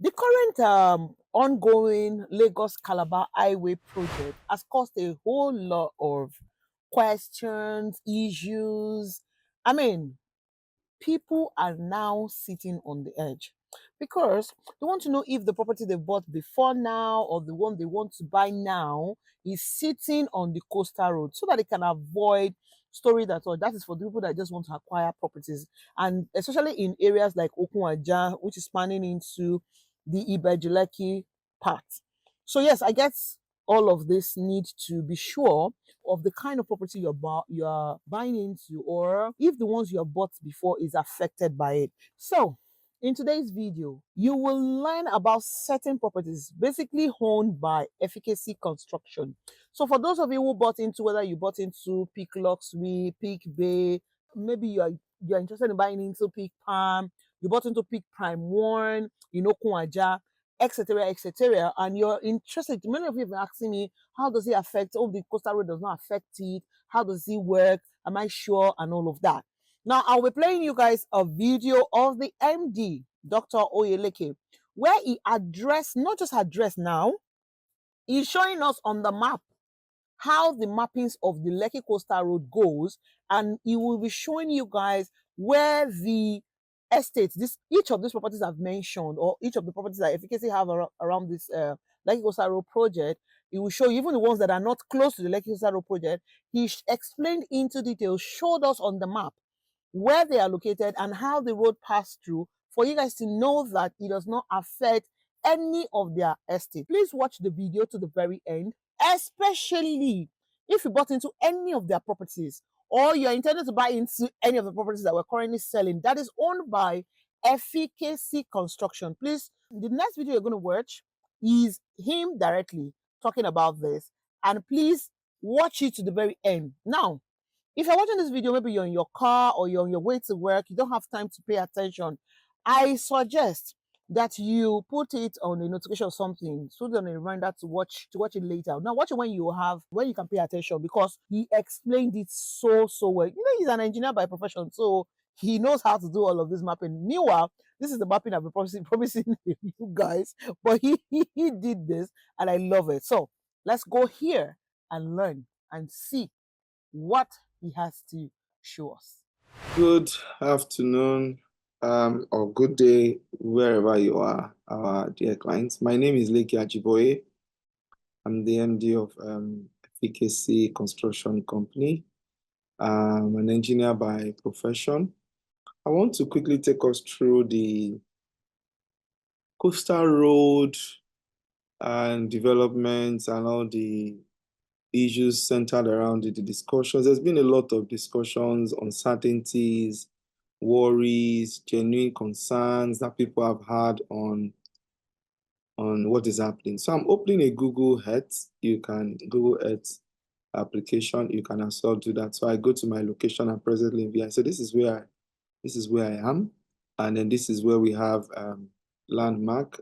The current ongoing Lagos Calabar Highway project has caused a whole lot of questions, issues. I mean, people are now sitting on the edge because they want to know if the property they bought before now or the one they want to buy now is sitting on the coastal road so that they can avoid story that or that is for the people that just want to acquire properties, and especially in areas like Okunwaja, which is spanning into the Ibejuleki part. So yes, I guess all of this need to be sure of the kind of property you're buying into, or if the ones you have bought before is affected by it. So in today's video, you will learn about certain properties basically owned by Efficacy Construction. So for those of you who bought into, whether you bought into Peak Luxury, Peak Bay, maybe you're interested in buying into Peak Palm, you bought into Peak Prime One, you know, Kuaja, etc., etc., and you're interested. Many of you have been asking me, how does it affect? Oh, the coastal road does not affect it. How does it work? Am I sure? And all of that. Now, I'll be playing you guys a video of the MD, Dr. Oyeleke, where he addressed, not just addressed now, he's showing us on the map how the mappings of the Lekki Coastal Road goes, and he will be showing you guys where the estates, each of these properties I've mentioned, or each of the properties that Efficacy have around this Lekki Coastal Road project. He will show you even the ones that are not close to the Lekki Coastal Road project. He explained into detail, showed us on the map where they are located and how the road passed through, for you guys to know that it does not affect any of their estate. Please watch the video to the very end, especially if you bought into any of their properties or you're intended to buy into any of the properties that we're currently selling that is owned by Efficacy Construction. Please, the next video you're going to watch is him directly talking about this, and please watch it to the very end. Now, if you're watching this video, maybe you're in your car or you're on your way to work, you don't have time to pay attention, I suggest that you put it on a notification or something, so that a reminder to watch it later. Now watch it when you can pay attention, because he explained it so well. You know, he's an engineer by profession, so he knows how to do all of this mapping. Meanwhile, this is the mapping I've been promising you guys, but he did this and I love it. So let's go here and learn and see what he has to show us. Good afternoon or good day, wherever you are, our dear clients. My name is Leki Ajiboye. I'm the MD of Efficacy Construction Company. I'm an engineer by profession. I want to quickly take us through the coastal road and developments and all the issues centered around the discussions. There's been a lot of discussions, uncertainties, worries, genuine concerns that people have had on what is happening. So I'm opening a Google Earth. Google Earth application, you can also do that. So I go to my location I'm presently in VI. So this is where I am. And then this is where we have landmark,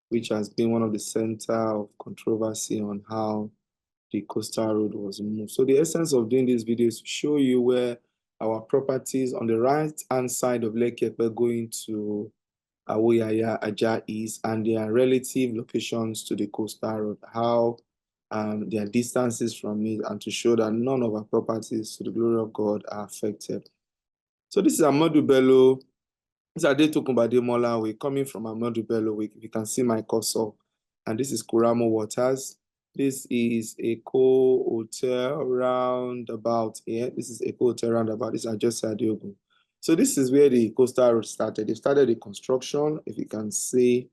which has been one of the center of controversy on how the coastal road was moved. So the essence of doing this video is to show you where our properties on the right-hand side of Lake Epe going to Awoyaya, Aja is, and their relative locations to the coastal road, how their distances from it, and to show that none of our properties, to the glory of God, are affected. So this is Amadu Bello. This is Adetokunbade Mola. We're coming from Amadu Bello. You can see my cursor, and this is Kuramo Waters. This is Eco Hotel Roundabout here. This is Eco Hotel Roundabout. This is just Adiogun. So this is where the coastal road started. They started the construction. If you can see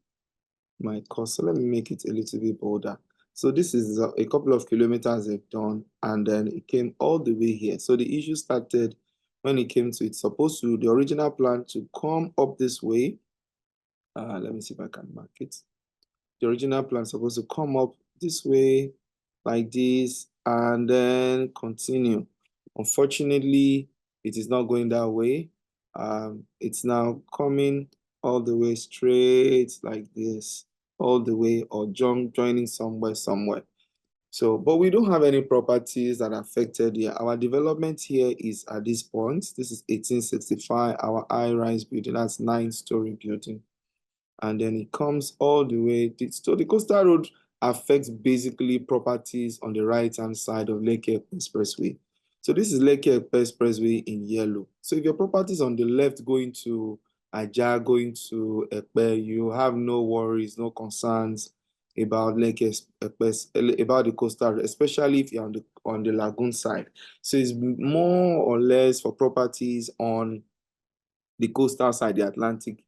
my cursor, let me make it a little bit bolder. So this is a couple of kilometers they've done, and then it came all the way here. So the issue started when it came to it's supposed to, the original plan to come up this way. Let me see if I can mark it. The original plan is supposed to come up this way, like this, and then continue. Unfortunately, it is not going that way. It's now coming all the way straight like this, all the way, or joining somewhere. So, but we don't have any properties that are affected here. Our development here is at this point. This is 1865, our high-rise building. That's 9-story building. and then it comes all the way. So the coastal road affects basically properties on the right-hand side of Lekki Expressway. So this is Lekki Expressway in yellow. So if your property is on the left going to Ajah, going to Epe, you have no worries, no concerns about Lekki Express, about the coastal road, especially if you're on the lagoon side. So it's more or less for properties on the coastal side, the Atlantic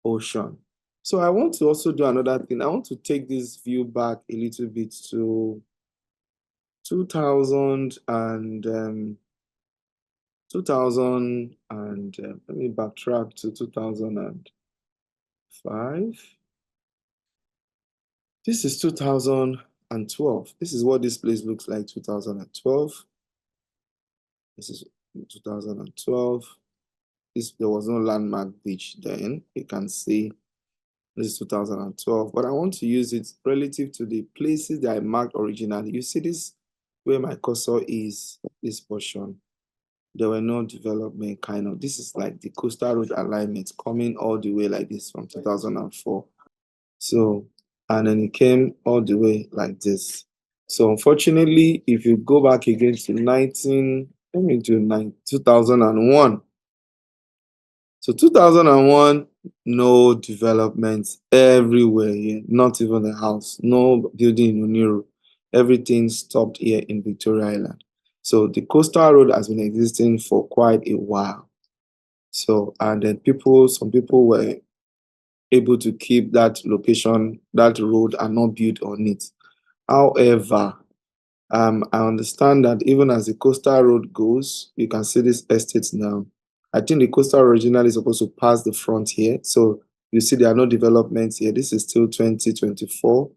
Ocean. So I want to also do another thing. I want to take this view back a little bit to 2000 and 2000 and let me backtrack to 2005. This is 2012. This is what this place looks like 2012. This is 2012. There was no landmark beach then. You can see this is 2012, but I want to use it relative to the places that I marked originally. You see this where my cursor is, this portion. There were no development kind of. This is like the coastal road alignment coming all the way like this from 2004. So, and then it came all the way like this. So unfortunately, if you go back again to 2001, so 2001, no development everywhere here, not even a house, no building in Oniru. Everything stopped here in Victoria Island. So the coastal road has been existing for quite a while. So, and then some people were able to keep that location, that road, and not build on it. However, I understand that even as the coastal road goes, you can see this estate now. I think the coastal originally is supposed to pass the front here. So you see there are no developments here. This is still 2024,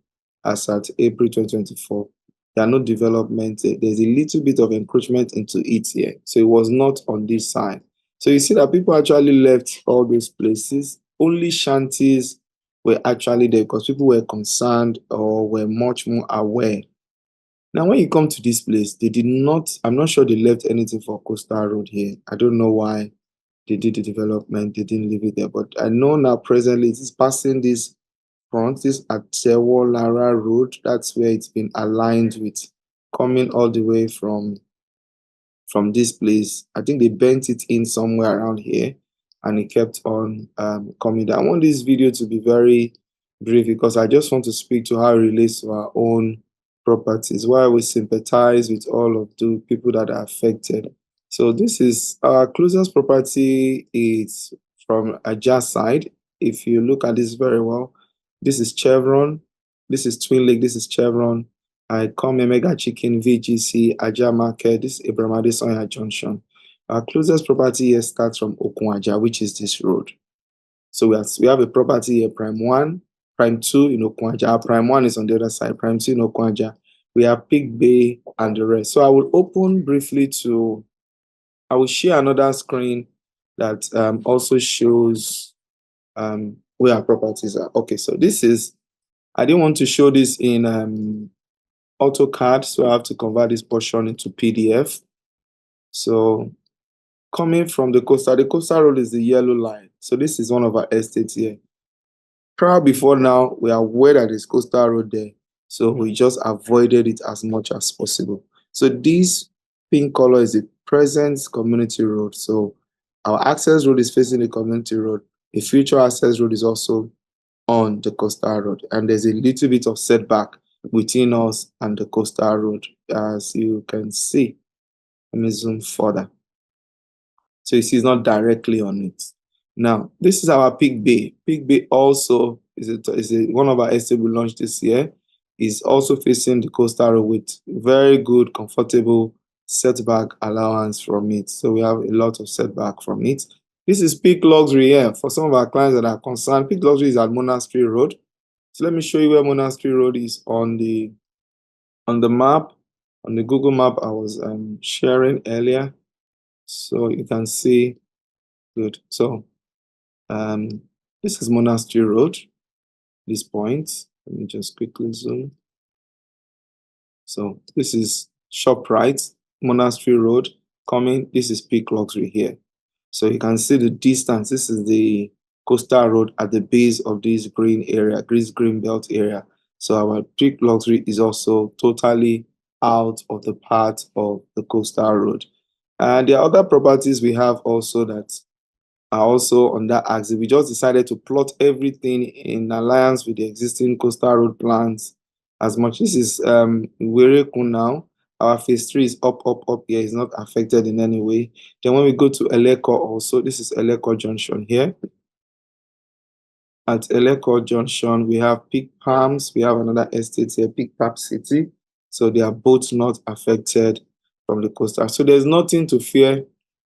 as at April 2024. There are no developments. There's a little bit of encroachment into it here. So it was not on this side. So you see that people actually left all those places. Only shanties were actually there because people were concerned or were much more aware. Now, when you come to this place, they did not, I'm not sure they left anything for coastal road here. I don't know why they did the development, they didn't leave it there. But I know now presently it is passing this front, this Atewo Lara Road. That's where it's been aligned with, coming all the way from this place. I think they bent it in somewhere around here and it kept on coming down. I want this video to be very brief because I just want to speak to how it relates to our own properties, why we sympathize with all of the people that are affected. So this is our closest property is from Ajah side. If you look at this very well, this is Chevron, this is Twin Lake, this is Chevron. I come Mega Chicken, VGC, Ajah Market, this is Ibrahim Adesoya Junction. Our closest property here starts from Okunwaja, which is this road. So we have a property here, Prime 1, Prime 2 in Okunwaja. Our Prime 1 is on the other side, Prime 2 in Okunwaja. We have Pig Bay and the rest. So I will open briefly I will share another screen that also shows where our properties are. Okay, so I didn't want to show this in AutoCAD, so I have to convert this portion into PDF. So coming from the coastal road is the yellow line. So this is one of our estates here. Prior before now, we are aware that there's coastal road there. So we just avoided it as much as possible. So this pink color is the present community road. So our access road is facing the community road. The future access road is also on the coastal road. And there's a little bit of setback between us and the coastal road, as you can see. Let me zoom further. So you see it's not directly on it. Now, this is our Pig Bay. Pig Bay also one of our estates we launched this year. Is also facing the coastal road with very good, comfortable setback allowance from it. So we have a lot of setback from it. This is Peak Luxury here. For some of our clients that are concerned, Peak Luxury is at Monastery Road. So let me show you where Monastery Road is on the map, on the Google map I was sharing earlier. So you can see, good. So this is Monastery Road, this point. Let me just quickly zoom. So this is ShopRite, Monastery Road coming. This is Peak Luxury here. So you can see the distance. This is the coastal road at the base of this green area, this green belt area. So our Peak Luxury is also totally out of the path of the coastal road. And there are other properties we have also that are also on that axis. We just decided to plot everything in alliance with the existing coastal road plans as much. This is Wereku now. Our phase 3 is up here. It's not affected in any way. Then when we go to Eleko also, this is Eleko Junction here. At Eleko Junction, we have Peak Palms. We have another estate here, Peak Palm City. So they are both not affected from the coastal. So there's nothing to fear.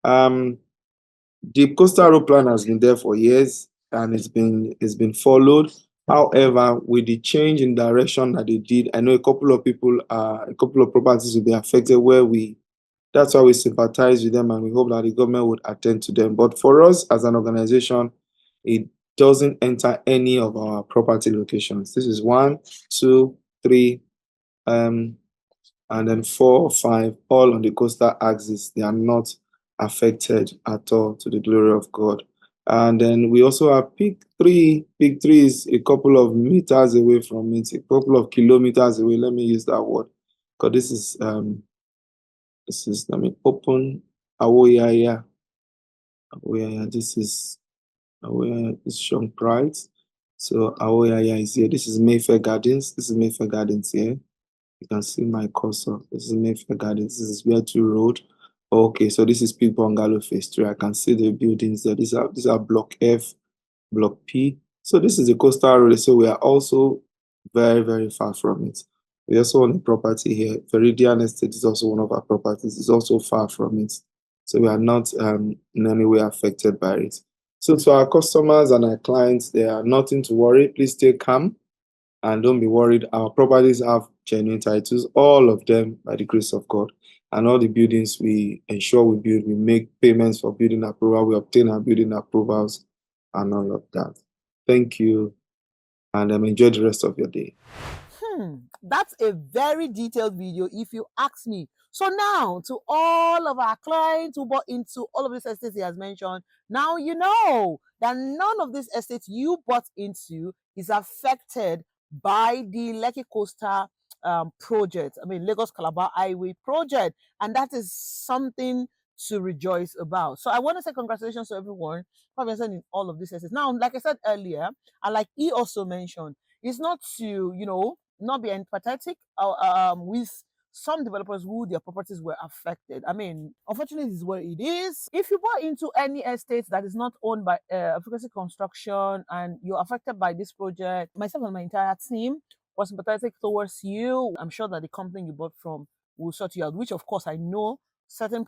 The coastal road plan has been there for years and it's been followed. However, with the change in direction that they did, I know a couple of properties will be affected that's why we sympathize with them and we hope that the government would attend to them. But for us as an organization, it doesn't enter any of our property locations. This is 1, 2, 3, and then 4, 5, all on the coastal axis. They are not affected at all, to the glory of God. And then we also have Peak 3. Peak 3 is a couple of meters away from it, a couple of kilometers away. Let me use that word. Because let me open Awoyaya. Awoyaya, this is Awoyaya, this is Sean Pride. So Awoyaya is here. This is Mayfair Gardens. This is Mayfair Gardens here. You can see my cursor. This is Mayfair Gardens. This is Where to Road. Okay, so this is Peak Bungalow Phase 3. I can see the buildings there. These are Block F, Block P. So this is the coastal road. So we are also very, very far from it. We also own a property here. Viridian Estate is also one of our properties. It's also far from it. So we are not in any way affected by it. So to our customers and our clients, they are nothing to worry. Please stay calm and don't be worried. Our properties have genuine titles, all of them by the grace of God. And all the buildings we ensure we build, we make payments for building approval, we obtain our building approvals and all of that. Thank you and enjoy the rest of your day. That's a very detailed video if you ask me. So now, to all of our clients who bought into all of these estates he has mentioned, now you know that none of these estates you bought into is affected by the Lekki Coastal project. I mean, Lagos Calabar Highway project. And that is something to rejoice about. So I want to say congratulations to everyone who have invested in all of these estates. Now, like I said earlier, and like he also mentioned, it's not to, not be empathetic with some developers who their properties were affected. I mean, unfortunately, this is what it is. If you bought into any estate that is not owned by Efficacy Construction and you're affected by this project, myself and my entire team was sympathetic towards you. I'm sure that the company you bought from will sort you out, which of course I know certain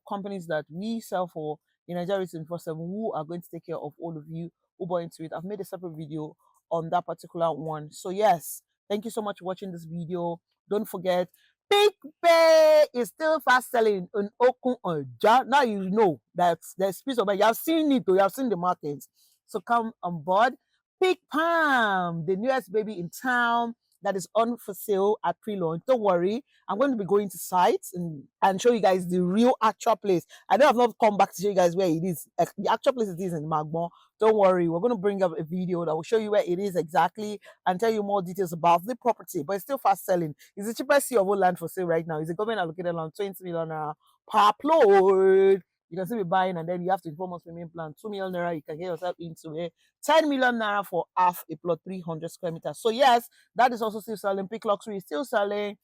companies that we sell for in Nigeria 24/7 who are going to take care of all of you who bought into it. I've made a separate video on that particular one. So yes, thank you so much for watching this video. Don't forget, Big Bay is still fast selling in Okun Oja. Now you know that there's peace of mind. You have seen it, or you have seen the markets. So come on board. Big Palm, the newest baby in town that is on for sale at pre-launch. Don't worry, I'm going to be going to sites and show you guys the real actual place. I know I've not come back to show you guys where it is. The actual place it is in Magbon. Don't worry, we're going to bring up a video that will show you where it is exactly and tell you more details about the property. But it's still fast selling. It's the cheapest of all land for sale right now. It's a government allocated land, 20 million naira per plot. You can still be buying, and then you have to inform us payment plan, 2 million naira. You can get yourself into it. 10 million naira for half a plot, 300 square meters. So yes, that is also still selling. Peak Luxury is still selling.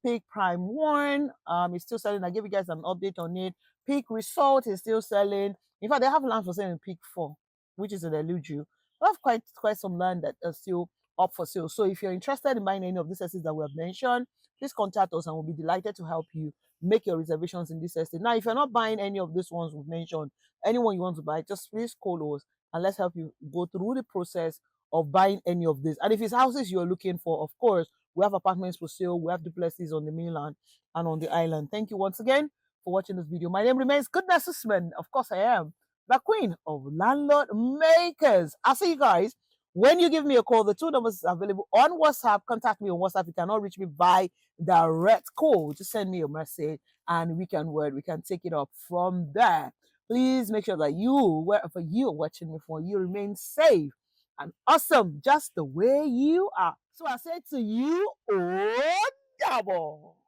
Peak Prime 1 is still selling. I gave you guys an update on it. Peak Resort is still selling. In fact, they have land for sale in Peak 4, which is in Eluju. We have quite some land that are still up for sale. So if you're interested in buying any of these assets that we have mentioned, please contact us and we'll be delighted to help you make your reservations in this estate. Now, if you're not buying any of these ones we've mentioned, anyone you want to buy, just please call us and let's help you go through the process of buying any of this. And if it's houses you're looking for, of course, we have apartments for sale. We have duplexes on the mainland and on the island. Thank you once again for watching this video. My name remains Goodness Usman. Of course, I am the queen of landlord makers. I'll see you guys when you give me a call. The two numbers are available on WhatsApp. Contact me on WhatsApp. You cannot reach me by direct call. Just send me a message and we can take it up from there. Please make sure that you, wherever you're watching me from, you remain safe and awesome just the way you are. So I say to you, oh, double.